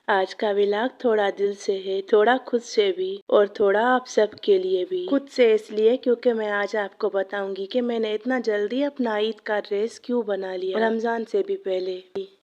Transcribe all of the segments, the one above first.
आज का व्लॉग थोड़ा दिल से है, थोड़ा खुद से भी और थोड़ा आप सब के लिए भी। खुद से इसलिए क्योंकि मैं आज आपको बताऊंगी कि मैंने इतना जल्दी अपना ईद का ड्रेस क्यों बना लिया रमजान से भी पहले।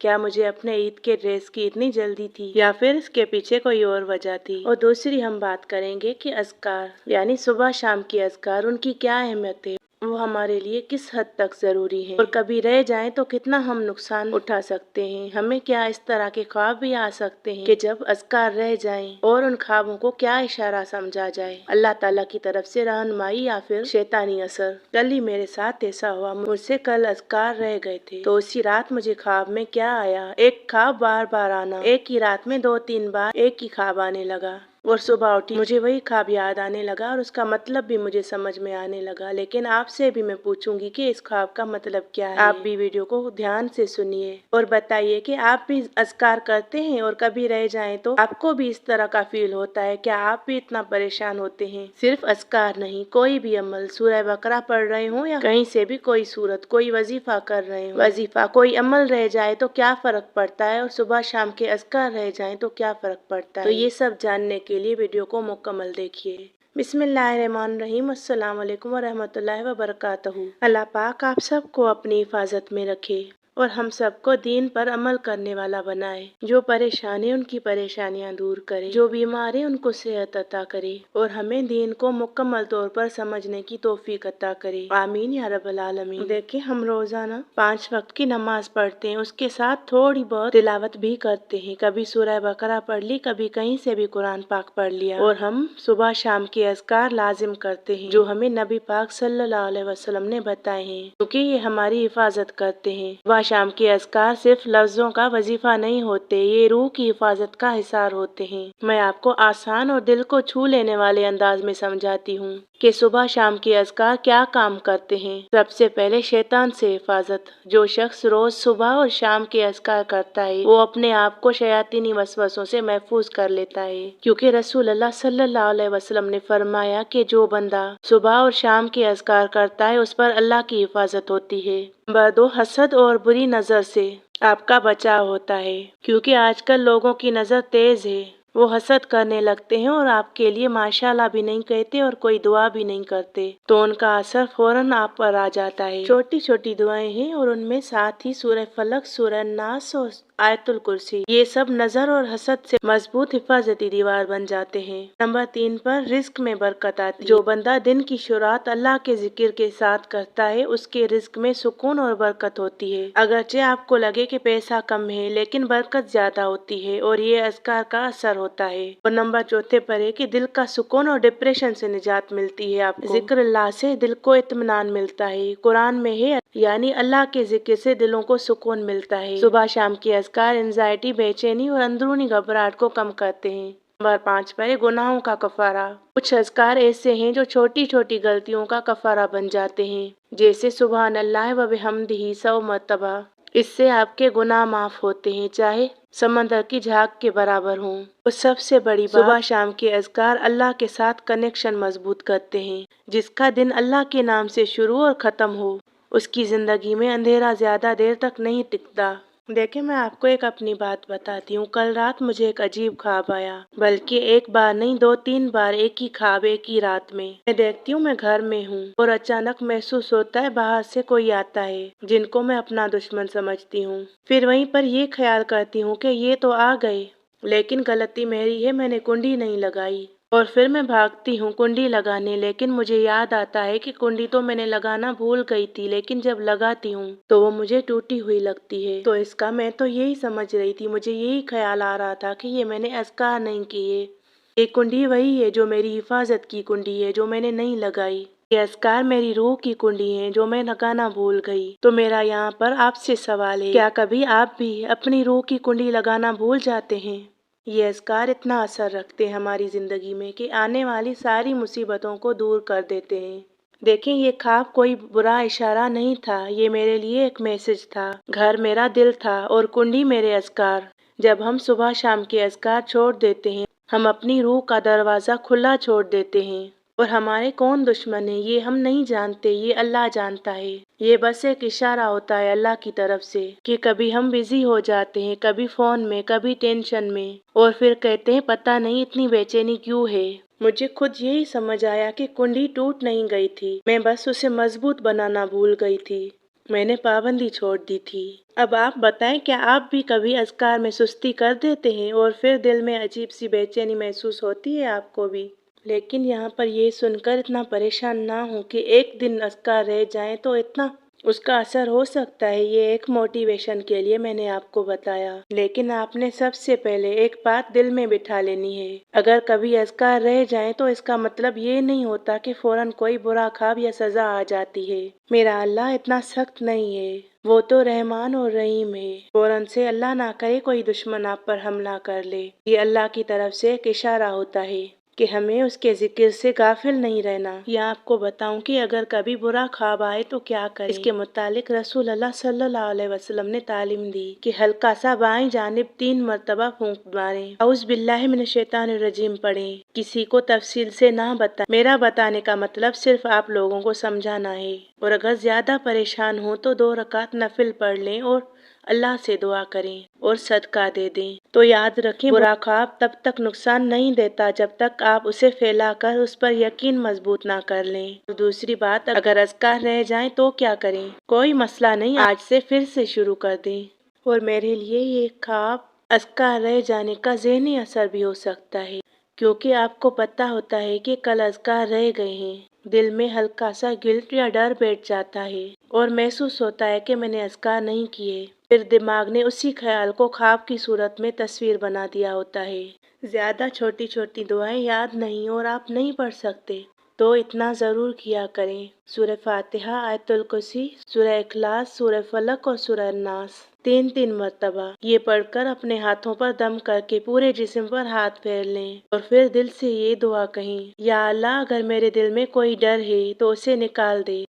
क्या मुझे अपने ईद के ड्रेस की इतनी जल्दी थी या फिर इसके पीछे कोई और वजह थी। और दूसरी हम बात करेंगे कि अज़कार यानी सुबह शाम की अज़कार, उनकी क्या अहमियत है, वो हमारे लिए किस हद तक जरूरी है और कभी रह जाएं तो कितना हम नुकसान उठा सकते हैं। हमें क्या इस तरह के ख्वाब भी आ सकते हैं कि जब अज़कार रह जाएं और उन ख्वाबों को क्या इशारा समझा जाए, अल्लाह ताला की तरफ से रहनुमाई या फिर शैतानी असर। कल ही मेरे साथ ऐसा हुआ, मुझसे कल अज़कार रह गए थे तो उसी रात मुझे ख्वाब में क्या आया, एक ख्वाब बार बार आना, एक ही रात में 2-3 बार एक ही ख्वाब आने लगा और सुबह उठी मुझे वही ख्वाब याद आने लगा और उसका मतलब भी मुझे समझ में आने लगा। लेकिन आपसे भी मैं पूछूंगी कि इस ख्वाब का मतलब क्या है। आप भी वीडियो को ध्यान से सुनिए और बताइए कि आप भी अज़कार करते हैं और कभी रह जाएं तो आपको भी इस तरह का फील होता है। क्या आप भी इतना परेशान होते हैं? सिर्फ अज़कार नहीं, कोई भी अमल, सूरह बकरा पढ़ रहे हो या कहीं से भी कोई सूरत, कोई वजीफा कर रहे हो, वजीफा कोई अमल रह जाए तो क्या फर्क पड़ता है और सुबह शाम के अज़कार रह जाए तो क्या फर्क पड़ता है। तो ये सब जानने के लिए वीडियो को मुकम्मल देखिए। बिस्मिल्लाहिर्रहमानिर्रहीम, अस्सलाम वालेकुम वरहमतुल्लाहि वबरकातुहू। अल्लाह पाक आप सबको अपनी हिफाजत में रखे और हम सबको दीन पर अमल करने वाला बनाए। जो परेशान है उनकी परेशानियां दूर करे, जो बीमार है उनको सेहत अता करे और हमें दीन को मुकम्मल तौर पर समझने की तौफीक अता करे। आमीन या रब्बल आलमीन। देखिए, हम रोजाना 5 वक्त की नमाज पढ़ते हैं, उसके साथ थोड़ी बहुत तिलावत भी करते हैं। कभी सूरह बकरा पढ़ ली, कभी कहीं से भी कुरान पाक पढ़ लिया और हम सुबह शाम के अज़कार लाजिम करते हैं जो हमें नबी पाक सल्लल्लाहु अलैहि वसल्लम ने बताए हैं, क्योंकि ये हमारी हिफाजत करते हैं। सुबह शाम के अज़कार सिर्फ लफ्जों का वजीफा नहीं होते, ये रूह की हिफाजत का हिसार होते हैं। मैं आपको आसान और दिल को छू लेने वाले अंदाज में समझाती हूँ कि सुबह शाम के अज़कार क्या काम करते हैं। सबसे पहले शैतान से हिफाजत। जो शख्स रोज सुबह और शाम के अज़कार करता है वो अपने आप को शयातीनी वसवसों से महफूज कर लेता है, क्योंकि रसूल अल्लाह सल्लल्लाहु अलैहि वसल्लम ने फरमाया कि जो बंदा सुबह और शाम के अज़कार करता है उस पर अल्लाह की हिफाजत होती है। बदो हसद और बुरी नजर से आपका बचाव होता है, क्योंकि आजकल लोगों की नजर तेज है, वो हसद करने लगते हैं और आपके लिए माशाल्लाह भी नहीं कहते और कोई दुआ भी नहीं करते, तो उनका असर फौरन आप पर आ जाता है। छोटी छोटी दुआएं हैं और उनमें साथ ही सूरह फलक, सूरह नास और आयतुल कुर्सी, ये सब नजर और हसद से मजबूत हिफाजती दीवार बन जाते हैं। नंबर 3 पर रिस्क में बरकत आती है। जो बंदा दिन की शुरुआत अल्लाह के जिक्र के साथ करता है उसके रिस्क में सुकून और बरकत होती है। अगरचे आपको लगे कि पैसा कम है लेकिन बरकत ज्यादा होती है और ये अज़कार का असर होता है। और नंबर 4 पर है कि दिल का सुकून और डिप्रेशन से निजात मिलती है। आपको जिक्र अल्लाह से दिल को इत्मीनान मिलता है। कुरान में है यानी अल्लाह के जिक्र से दिलों को सुकून मिलता है। सुबह शाम के अज़कार एंजाइटी, बेचैनी और अंदरूनी घबराहट को कम करते हैं। नंबर 5 पर है गुनाहों का कफारा। कुछ अज़कार ऐसे हैं जो छोटी छोटी गलतियों का कफारा बन जाते हैं, जैसे सुबहान अल्लाह व बिहम्दिही 100 मरतबा। इससे आपके गुनाह माफ होते हैं, चाहे समंदर की झाग के बराबर हों। और सबसे बड़ी बात, सुबह शाम के अज़कार अल्लाह के साथ कनेक्शन मजबूत करते हैं। जिसका दिन अल्लाह के नाम से शुरू और ख़त्म हो उसकी ज़िंदगी में अंधेरा ज़्यादा देर तक नहीं टिकता। देखिए, मैं आपको एक अपनी बात बताती हूँ। कल रात मुझे एक अजीब ख्वाब आया, बल्कि एक बार नहीं 2-3 बार एक ही ख्वाब एक ही रात में। मैं देखती हूँ मैं घर में हूँ और अचानक महसूस होता है बाहर से कोई आता है जिनको मैं अपना दुश्मन समझती हूँ। फिर वहीं पर ये ख्याल करती हूँ कि ये तो आ गए, लेकिन गलती मेरी है, मैंने कुंडी नहीं लगाई। और फिर मैं भागती हूँ कुंडी लगाने, लेकिन मुझे याद आता है कि कुंडी तो मैंने लगाना भूल गई थी, लेकिन जब लगाती हूँ तो वो मुझे टूटी हुई लगती है। तो इसका मैं तो यही समझ रही थी, मुझे यही ख्याल आ रहा था कि ये मैंने अज़कार नहीं किए। ये कुंडी वही है जो मेरी हिफाजत की कुंडी है, जो मैंने नहीं लगाई। ये अज़कार मेरी रूह की कुंडी है जो मैं लगाना भूल गई। तो मेरा यहाँ पर आपसे सवाल है, क्या कभी आप भी अपनी रूह की कुंडी लगाना भूल जाते हैं? ये अज़कार इतना असर रखते हैं हमारी ज़िंदगी में कि आने वाली सारी मुसीबतों को दूर कर देते हैं। देखें, ये ख्वाब कोई बुरा इशारा नहीं था, ये मेरे लिए एक मैसेज था। घर मेरा दिल था और कुंडी मेरे अज़कार। जब हम सुबह शाम के अज़कार छोड़ देते हैं, हम अपनी रूह का दरवाज़ा खुला छोड़ देते हैं। और हमारे कौन दुश्मन है ये हम नहीं जानते, ये अल्लाह जानता है। یہ بس ایک اشارہ ہوتا ہے اللہ کی طرف سے کہ کبھی ہم بزی ہو جاتے ہیں، کبھی فون میں، کبھی ٹینشن میں، اور پھر کہتے ہیں پتہ نہیں اتنی بے چینی کیوں ہے۔ مجھے خود یہی سمجھ آیا کہ کنڈی ٹوٹ نہیں گئی تھی، میں بس اسے مضبوط بنانا بھول گئی تھی، میں نے پابندی چھوڑ دی تھی۔ اب آپ بتائیں، کیا آپ بھی کبھی اذکار میں سستی کر دیتے ہیں اور پھر دل میں عجیب سی بے چینی محسوس ہوتی ہے آپ کو بھی؟ لیکن یہاں پر یہ سن کر اتنا پریشان نہ ہوں کہ ایک دن اذکار رہ جائیں تو اتنا اس کا اثر ہو سکتا ہے۔ یہ ایک موٹیویشن کے لیے میں نے آپ کو بتایا، لیکن آپ نے سب سے پہلے ایک بات دل میں بٹھا لینی ہے۔ اگر کبھی اذکار رہ جائیں تو اس کا مطلب یہ نہیں ہوتا کہ فوراً کوئی برا خواب یا سزا آ جاتی ہے۔ میرا اللہ اتنا سخت نہیں ہے، وہ تو رحمان اور رحیم ہے۔ فوراً سے اللہ نہ کرے کوئی دشمن آپ پر حملہ کر لے، یہ اللہ کی طرف سے ایک اشارہ ہوتا ہے کہ ہمیں اس کے ذکر سے غافل نہیں رہنا۔ یا آپ کو بتاؤں کہ اگر کبھی برا خواب آئے تو کیا کریں؟ اس کے متعلق رسول اللہ صلی اللہ علیہ وسلم نے تعلیم دی کہ ہلکا سا بائیں جانب 3 مرتبہ پھونک ماریں، اعوذ باللہ من الشیطان الرجیم پڑھیں، کسی کو تفصیل سے نہ بتائیں۔ میرا بتانے کا مطلب صرف آپ لوگوں کو سمجھانا ہے، اور اگر زیادہ پریشان ہوں تو 2 رکعت نفل پڑھ لیں اور اللہ سے دعا کریں اور صدقہ دے دیں۔ تو یاد رکھیں، برا خواب تب تک نقصان نہیں دیتا جب تک آپ اسے پھیلا کر اس پر یقین مضبوط نہ کر لیں۔ اور دوسری بات، اگر اذکار رہ جائیں تو کیا کریں؟ کوئی مسئلہ نہیں، آج سے پھر سے شروع کر دیں۔ اور میرے لیے یہ خواب اذکار رہ جانے کا ذہنی اثر بھی ہو سکتا ہے، کیونکہ آپ کو پتہ ہوتا ہے کہ کل اذکار رہ گئے ہیں، دل میں ہلکا سا گلٹ یا ڈر بیٹھ جاتا ہے اور محسوس ہوتا ہے کہ میں نے اذکار نہیں کیے، پھر دماغ نے اسی خیال کو خواب کی صورت میں تصویر بنا دیا ہوتا ہے۔ زیادہ چھوٹی چھوٹی دعائیں یاد نہیں اور آپ نہیں پڑھ سکتے تو اتنا ضرور کیا کریں، سورہ فاتحہ، آیت الکرسی، سورہ اخلاص، سورہ فلق اور سورہ الناس 3 مرتبہ۔ یہ پڑھ کر اپنے ہاتھوں پر دم کر کے پورے جسم پر ہاتھ پھیر لیں اور پھر دل سے یہ دعا کہیں، یا اللہ، اگر میرے دل میں کوئی ڈر ہے تو اسے نکال دے،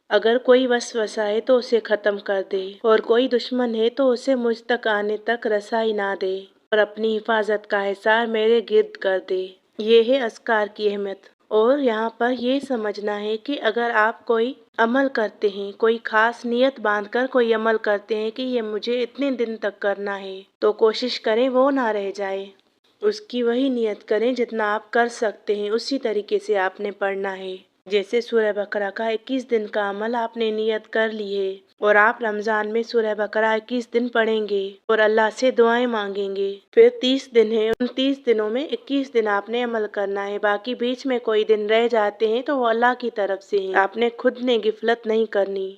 اگر کوئی وسوسہ ہے تو اسے ختم کر دے، اور کوئی دشمن ہے تو اسے مجھ تک آنے تک رسائی نہ دے، اور اپنی حفاظت کا حصار میرے گرد کر دے۔ یہ ہے اذکار کی اہمیت۔ اور یہاں پر یہ سمجھنا ہے کہ اگر آپ کوئی عمل کرتے ہیں، کوئی خاص نیت باندھ کر کوئی عمل کرتے ہیں کہ یہ مجھے اتنے دن تک کرنا ہے، تو کوشش کریں وہ نہ رہ جائے، اس کی وہی نیت کریں جتنا آپ کر سکتے ہیں، اسی طریقے سے آپ نے پڑھنا ہے۔ جیسے سورہ بقرہ کا 21 دن کا عمل آپ نے نیت کر لی ہے، اور آپ رمضان میں سورہ بقرہ 21 دن پڑھیں گے اور اللہ سے دعائیں مانگیں گے، پھر 30 دن ہیں، ان 30 دنوں میں 21 دن آپ نے عمل کرنا ہے، باقی بیچ میں کوئی دن رہ جاتے ہیں تو وہ اللہ کی طرف سے ہیں، آپ نے خود نے غفلت نہیں کرنی۔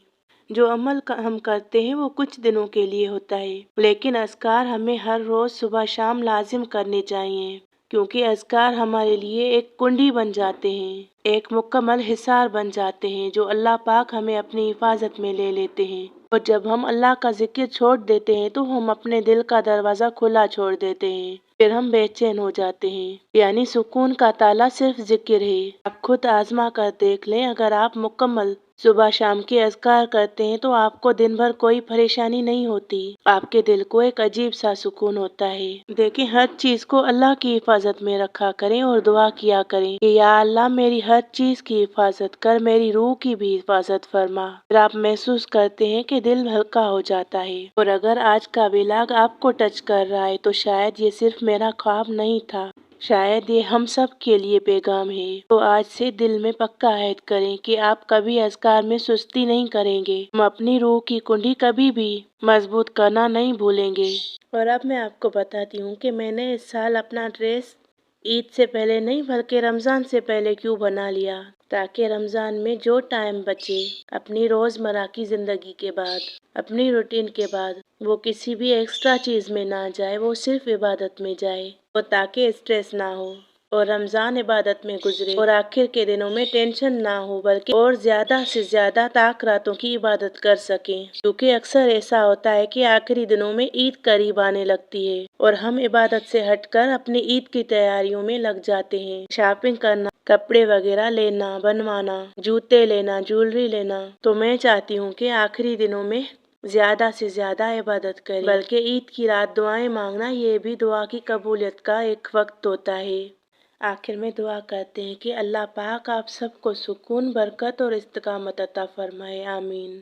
جو عمل ہم کرتے ہیں وہ کچھ دنوں کے لیے ہوتا ہے، لیکن اذکار ہمیں ہر روز صبح شام لازم کرنے چاہیے، کیونکہ اذکار ہمارے لیے ایک کنڈی بن جاتے ہیں، ایک مکمل حصار بن جاتے ہیں جو اللہ پاک ہمیں اپنی حفاظت میں لے لیتے ہیں۔ اور جب ہم اللہ کا ذکر چھوڑ دیتے ہیں تو ہم اپنے دل کا دروازہ کھلا چھوڑ دیتے ہیں، پھر ہم بے چین ہو جاتے ہیں، یعنی سکون کا تالا صرف ذکر ہے۔ آپ خود آزما کر دیکھ لیں، اگر آپ مکمل صبح شام کے اذکار کرتے ہیں تو آپ کو دن بھر کوئی پریشانی نہیں ہوتی، آپ کے دل کو ایک عجیب سا سکون ہوتا ہے۔ دیکھیں، ہر چیز کو اللہ کی حفاظت میں رکھا کریں اور دعا کیا کریں کہ یا اللہ، میری ہر چیز کی حفاظت کر، میری روح کی بھی حفاظت فرما۔ پھر آپ محسوس کرتے ہیں کہ دل ہلکا ہو جاتا ہے، اور اگر آج کا ولاگ آپ کو ٹچ کر رہا ہے تو شاید یہ صرف میرا خواب نہیں تھا، شاید یہ ہم سب کے لیے پیغام ہے۔ تو آج سے دل میں پکا عہد کریں کہ آپ کبھی اذکار میں سستی نہیں کریں گے، ہم اپنی روح کی کنڈی کبھی بھی مضبوط کرنا نہیں بھولیں گے۔ اور اب میں آپ کو بتاتی ہوں کہ میں نے اس سال اپنا ڈریس عید سے پہلے نہیں بلکہ رمضان سے پہلے کیوں بنا لیا، تاکہ رمضان میں جو ٹائم بچے اپنی روزمرہ کی زندگی کے بعد، اپنی روٹین کے بعد، وہ کسی بھی ایکسٹرا چیز میں نہ جائے، وہ صرف عبادت میں جائے، اور تاکہ اسٹریس نہ ہو اور رمضان عبادت میں گزرے، اور آخر کے دنوں میں ٹینشن نہ ہو، بلکہ اور زیادہ سے زیادہ طاق راتوں کی عبادت کر سکیں، کیونکہ اکثر ایسا ہوتا ہے کہ آخری دنوں میں عید قریب آنے لگتی ہے اور ہم عبادت سے ہٹ کر اپنی عید کی تیاریوں میں لگ جاتے ہیں، شاپنگ کرنا، کپڑے وغیرہ لینا، بنوانا، جوتے لینا، جیولری لینا۔ تو میں چاہتی ہوں کہ آخری دنوں میں زیادہ سے زیادہ عبادت کریں، بلکہ عید کی رات دعائیں مانگنا یہ بھی دعا کی قبولیت کا ایک وقت ہوتا ہے۔ آخر میں دعا کرتے ہیں کہ اللہ پاک آپ سب کو سکون، برکت اور استقامت عطا فرمائے، آمین۔